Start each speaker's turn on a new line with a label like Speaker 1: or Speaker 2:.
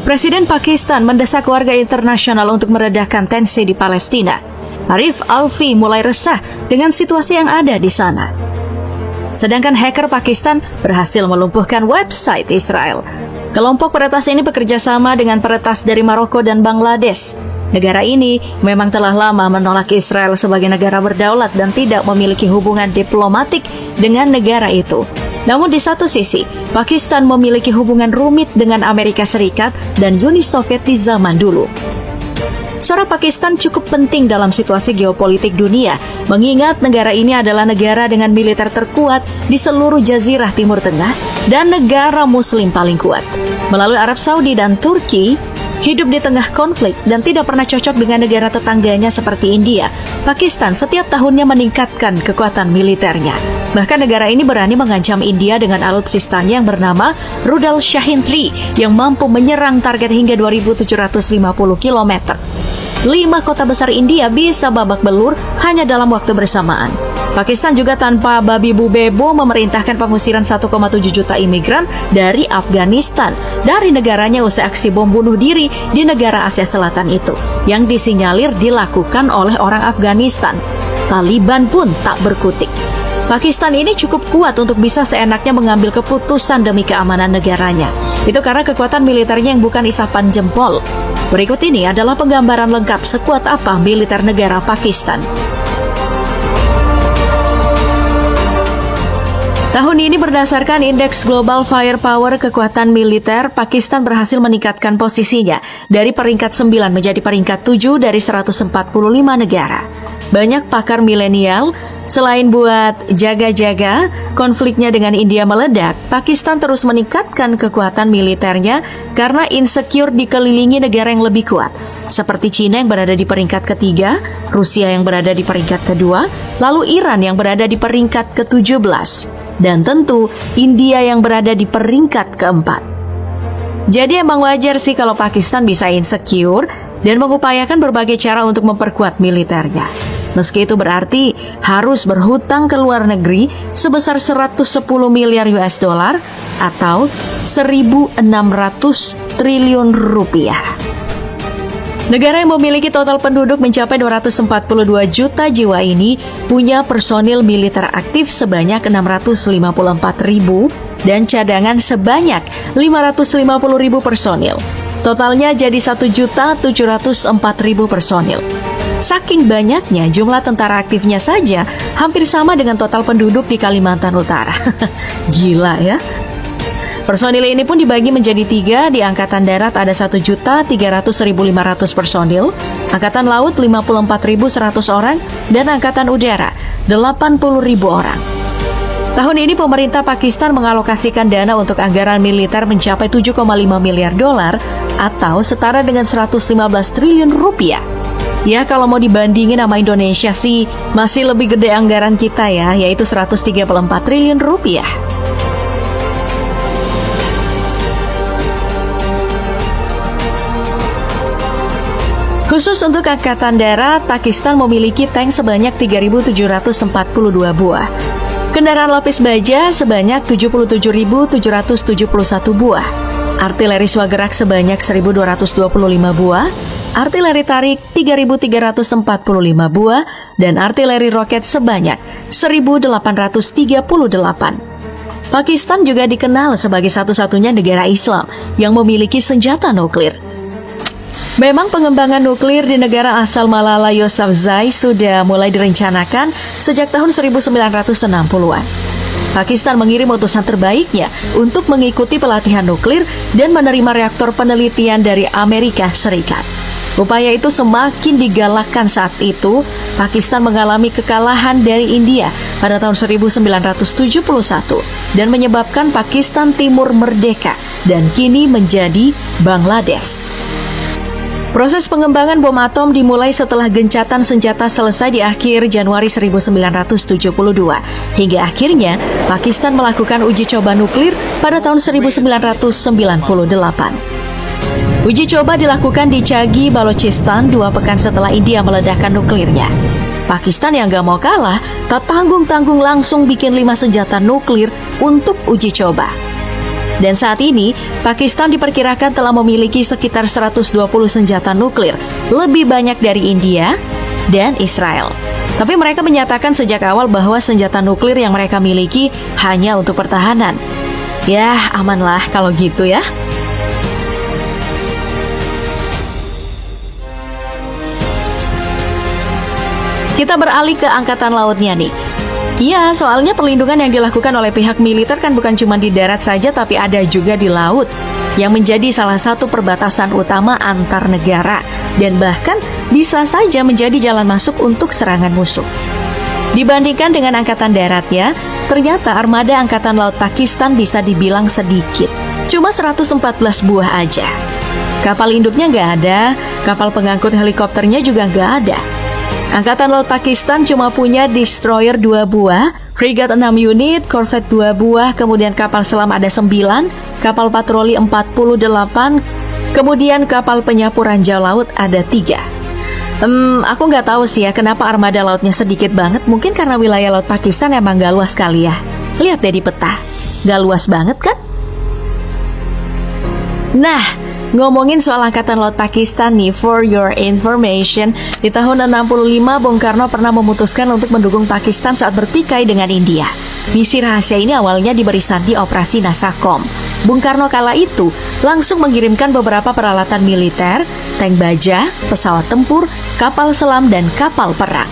Speaker 1: Presiden Pakistan mendesak warga internasional untuk meredakan tensi di Palestina. Arif Alvi mulai resah dengan situasi yang ada di sana. Sedangkan hacker Pakistan berhasil melumpuhkan website Israel. Kelompok peretas ini bekerja sama dengan peretas dari Maroko dan Bangladesh. Negara ini memang telah lama menolak Israel sebagai negara berdaulat dan tidak memiliki hubungan diplomatik dengan negara itu. Namun di satu sisi, Pakistan memiliki hubungan rumit dengan Amerika Serikat dan Uni Soviet di zaman dulu. Suara Pakistan cukup penting dalam situasi geopolitik dunia, mengingat negara ini adalah negara dengan militer terkuat di seluruh Jazirah Timur Tengah dan negara Muslim paling kuat. Melalui Arab Saudi dan Turki, hidup di tengah konflik dan tidak pernah cocok dengan negara tetangganya seperti India, Pakistan setiap tahunnya meningkatkan kekuatan militernya. Bahkan negara ini berani mengancam India dengan alutsistanya yang bernama Rudal Shahin 3 yang mampu menyerang target hingga 2.750 km. 5 kota besar India bisa babak belur hanya dalam waktu bersamaan. Pakistan juga tanpa babi bu bebo memerintahkan pengusiran 1,7 juta imigran dari Afghanistan dari negaranya usai aksi bom bunuh diri di negara Asia Selatan itu yang disinyalir dilakukan oleh orang Afghanistan. Taliban pun tak berkutik. Pakistan ini cukup kuat untuk bisa seenaknya mengambil keputusan demi keamanan negaranya. Itu karena kekuatan militernya yang bukan isapan jempol. Berikut ini adalah penggambaran lengkap sekuat apa militer negara Pakistan. Tahun ini berdasarkan Indeks Global Firepower Kekuatan Militer, Pakistan berhasil meningkatkan posisinya dari peringkat 9 menjadi peringkat 7 dari 145 negara. Banyak pakar milenial, selain buat jaga-jaga konfliknya dengan India meledak, Pakistan terus meningkatkan kekuatan militernya karena insecure dikelilingi negara yang lebih kuat, seperti China yang berada di peringkat ketiga, Rusia yang berada di peringkat kedua, lalu Iran yang berada di peringkat ke-17, dan tentu India yang berada di peringkat keempat. Jadi emang wajar sih kalau Pakistan bisa insecure dan mengupayakan berbagai cara untuk memperkuat militernya. Meski itu berarti harus berhutang ke luar negeri sebesar 110 miliar US dollar atau 1.600 triliun rupiah. Negara yang memiliki total penduduk mencapai 242 juta jiwa ini punya personil militer aktif sebanyak 654 ribu dan cadangan sebanyak 550 ribu personil. Totalnya jadi 1.704.000 personil. Saking banyaknya, jumlah tentara aktifnya saja hampir sama dengan total penduduk di Kalimantan Utara. Gila ya. Personil ini pun dibagi menjadi 3, di Angkatan Darat ada 1.300.500 personil, Angkatan Laut 54.100 orang, dan Angkatan Udara 80.000 orang. Tahun ini pemerintah Pakistan mengalokasikan dana untuk anggaran militer mencapai 7,5 miliar dolar atau setara dengan 115 triliun rupiah. Ya kalau mau dibandingin sama Indonesia sih masih lebih gede anggaran kita ya, yaitu 134 triliun rupiah. Khusus untuk Angkatan Darat, Pakistan memiliki tank sebanyak 3.742 buah. Kendaraan lapis baja sebanyak 77.771 buah. Artileri swagerak sebanyak 1.225 buah. Artileri tarik 3.345 buah, dan artileri roket sebanyak 1.838. Pakistan juga dikenal sebagai satu-satunya negara Islam yang memiliki senjata nuklir. Memang pengembangan nuklir di negara asal Malala Yousafzai sudah mulai direncanakan sejak tahun 1960-an. Pakistan mengirim utusan terbaiknya untuk mengikuti pelatihan nuklir dan menerima reaktor penelitian dari Amerika Serikat. Upaya itu semakin digalakkan saat itu Pakistan mengalami kekalahan dari India pada tahun 1971 dan menyebabkan Pakistan Timur merdeka dan kini menjadi Bangladesh. Proses pengembangan bom atom dimulai setelah gencatan senjata selesai di akhir Januari 1972. Hingga akhirnya, Pakistan melakukan uji coba nuklir pada tahun 1998. Uji coba dilakukan di Chagi, Balochistan 2 pekan setelah India meledakkan nuklirnya. Pakistan yang gak mau kalah, tak tanggung-tanggung langsung bikin 5 senjata nuklir untuk uji coba. Dan saat ini, Pakistan diperkirakan telah memiliki sekitar 120 senjata nuklir, lebih banyak dari India dan Israel. Tapi mereka menyatakan sejak awal bahwa senjata nuklir yang mereka miliki hanya untuk pertahanan. Ya, amanlah kalau gitu ya. Kita beralih ke angkatan lautnya nih. Ya, soalnya perlindungan yang dilakukan oleh pihak militer kan bukan cuma di darat saja, tapi ada juga di laut, yang menjadi salah satu perbatasan utama antar negara, dan bahkan bisa saja menjadi jalan masuk untuk serangan musuh. Dibandingkan dengan angkatan daratnya, ternyata armada angkatan laut Pakistan bisa dibilang sedikit, cuma 114 buah aja. Kapal induknya nggak ada, kapal pengangkut helikopternya juga nggak ada. Angkatan Laut Pakistan cuma punya destroyer 2 buah, frigat 6 unit, korvet 2 buah, kemudian kapal selam ada 9, kapal patroli 48, kemudian kapal penyapu ranjau laut ada 3. Aku nggak tahu sih ya kenapa armada lautnya sedikit banget, mungkin karena wilayah laut Pakistan emang nggak luas kali ya. Lihat deh di peta, nggak luas banget kan? Nah, ngomongin soal angkatan laut Pakistan nih, for your information, di tahun 65 Bung Karno pernah memutuskan untuk mendukung Pakistan saat bertikai dengan India. Misi rahasia ini awalnya diberi sandi Operasi Nasakom. Bung Karno kala itu langsung mengirimkan beberapa peralatan militer, tank baja, pesawat tempur, kapal selam, dan kapal perang.